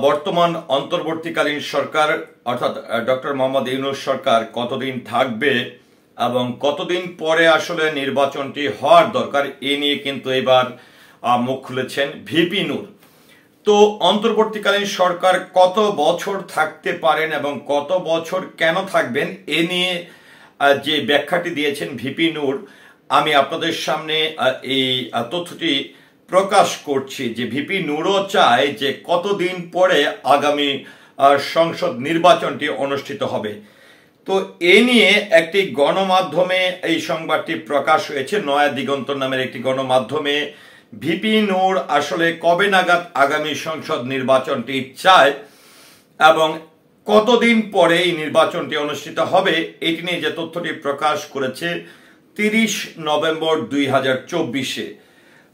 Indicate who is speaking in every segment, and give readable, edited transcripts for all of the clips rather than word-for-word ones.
Speaker 1: বর্তমান অন্তর্বর্তীকালীন সরকার অর্থাৎ ডক্টর মোহাম্মদ ইউনূস সরকার কতদিন থাকবে এবং কতদিন পরে আসলে নির্বাচনটি হওয়ার দরকার এ নিয়ে কিন্তু এবার মুখ খুলেছেন ভিপি নূর। তো অন্তর্বর্তীকালীন সরকার কত বছর থাকতে পারেন এবং কত বছর কেন থাকবেন এ নিয়ে যে ব্যাখ্যাটি দিয়েছেন ভিপি নূর, আমি আপনাদের সামনে এই তথ্যটি প্রকাশ করছি যে ভিপি নূরও চায় যে কতদিন পরে আগামী সংসদ নির্বাচনটি অনুষ্ঠিত হবে। তো এ নিয়ে একটি গণমাধ্যমে এই সংবাদটি প্রকাশ হয়েছে, নয়া দিগন্ত নামের একটি গণমাধ্যমে। ভিপি নূর আসলে কবে নাগাদ আগামী সংসদ নির্বাচনটি চায় এবং কতদিন পরে এই নির্বাচনটি অনুষ্ঠিত হবে এটি নিয়ে যে তথ্যটি প্রকাশ করেছে 30 নভেম্বর 2024-এ।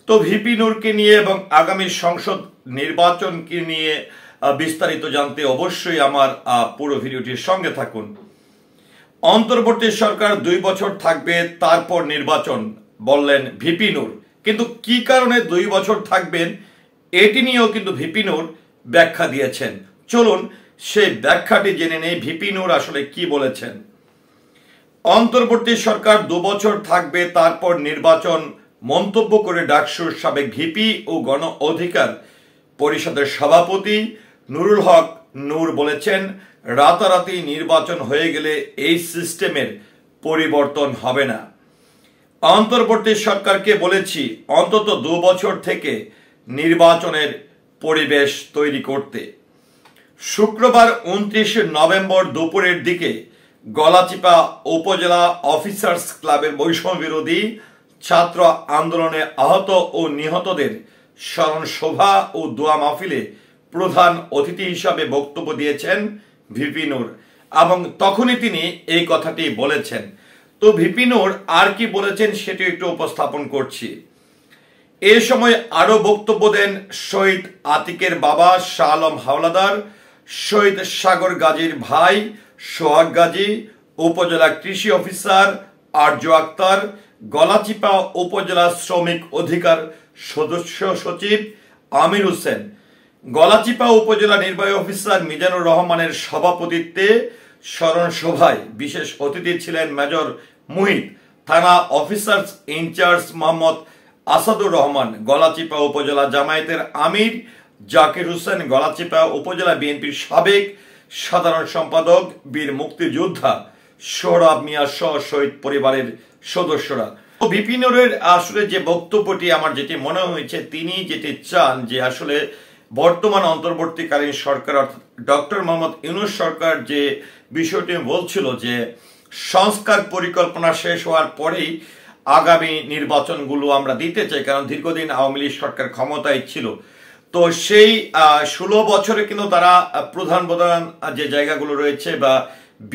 Speaker 1: তো ভিপি নূরকে নিয়ে এবং আগামী সংসদ নির্বাচনকে নিয়ে বিস্তারিত জানতে অবশ্যই আমার পুরো ভিডিওটির সঙ্গে থাকুন। অন্তর্বর্তী সরকার 2 বছর থাকবে, তারপর নির্বাচন বললেন ভিপি নূর। কিন্তু কি কারণে 2 বছর থাকবেন এটি নিয়েও কিন্তু ভিপি নূর ব্যাখ্যা দিয়েছেন। চলুন সেই ব্যাখ্যাটি জেনে নেই ভিপি নূর আসলে কি বলেছেন। অন্তর্বর্তী সরকার 2 বছর থাকবে, তারপর নির্বাচন মন্তব্য করে ডাকসুর সাবেক ভিপি ও গণ অধিকার পরিষদের সভাপতি নুরুল হক নূর বলেছেন, রাতারাতি নির্বাচন হয়ে গেলে এই সিস্টেমের পরিবর্তন হবে না। অন্তর্বর্তী সরকারকে বলেছি অন্তত 2 বছর থেকে নির্বাচনের পরিবেশ তৈরি করতে। শুক্রবার 29 নভেম্বর দুপুরের দিকে গলাচিপা উপজেলা অফিসার্স ক্লাবের বৈষম্য বিরোধী ছাত্র আন্দোলনে আহত ও নিহতদের স্মরণ সভা ও দোয়া মাহফিলে প্রধান অতিথি হিসাবে বক্তব্য দিয়েছেন ভিপি নূর এবং তখনই তিনি এই কথাটি বলেছেন। তো ভিপি নূর আর কি বলেছেন সেটি একটু উপস্থাপন করছি। এ সময় আরো বক্তব্য দেন শহীদ আতিকের বাবা শাহ আলম হাওলাদার, শহীদ সাগর গাজীর ভাই সোহাগ গাজী, উপজেলা কৃষি অফিসার আরজ আক্তার, গলাচিপা উপজেলা শ্রমিক অধিকার সদস্য সচিব আমির হোসেন, গলাচিপা উপজেলা নির্বাহী অফিসার মিজানুর রহমানের সভাপতিত্বে স্মরণ সভায় বিশেষ অতিথি ছিলেন মেজর মুহিত, থানা অফিসার্স ইনচার্জ মোহাম্মদ আসাদুর রহমান, গলাচিপা উপজেলা জামায়াতের আমির জাকির হোসেন, গলাচিপা উপজেলা বিএনপির সাবেক সাধারণ সম্পাদক বীর মুক্তিযোদ্ধা সোহরাব মিয়া সহ শহীদ পরিবারের সদস্যরা। ভিপি নূরের আসলে যে বক্তব্যটি আমার যেটি মনে হয়েছে, তিনি যেটি চান যে আসলে বর্তমান অন্তর্বর্তীকালীন সরকার অর্থাৎ ডক্টর মোহাম্মদ ইউনূস সরকার যে বিষয়টি বলছিল যে সংস্কার পরিকল্পনা শেষ হওয়ার পরেই আগামী নির্বাচনগুলো আমরা দিতে চাই, কারণ দীর্ঘদিন আওয়ামী লীগ সরকার ক্ষমতায় ছিল। তো সেই 16 বছরে কিন্তু তারা প্রধান প্রধান যে জায়গাগুলো রয়েছে বা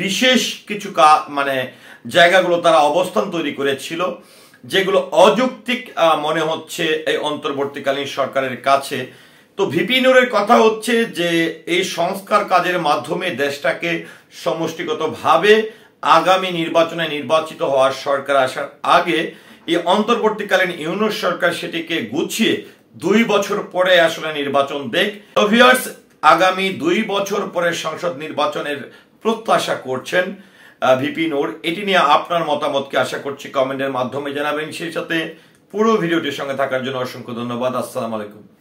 Speaker 1: বিশেষ কিছু জায়গাগুলো তারা অবস্থান তৈরি করেছিল যেগুলো অযৌক্তিক মনে হচ্ছে এই অন্তর্বর্তীকালীন সরকারের কাছে। তো ভিপি নূরের কথা হচ্ছে যে এই সংস্কার কাজের মাধ্যমে দেশটাকে সমষ্টিগতভাবে আগামী নির্বাচনে নির্বাচিত হওয়ার সরকার আসার আগে এই অন্তর্বর্তীকালীন ইউনূস সরকার সেটিকে গুছিয়ে 2 বছর পরে আসলে নির্বাচন দেখ। ভিউয়ার্স, আগামী 2 বছর পরে সংসদ নির্বাচনের প্রত্যাশা করছেন ভিপি নূর। এটি নিয়ে আপনার মতামতকে আশা করছি কমেন্টের মাধ্যমে জানাবেন। সেই সাথে পুরো ভিডিওটির সঙ্গে থাকার জন্য অসংখ্য ধন্যবাদ। আসসালামু আলাইকুম।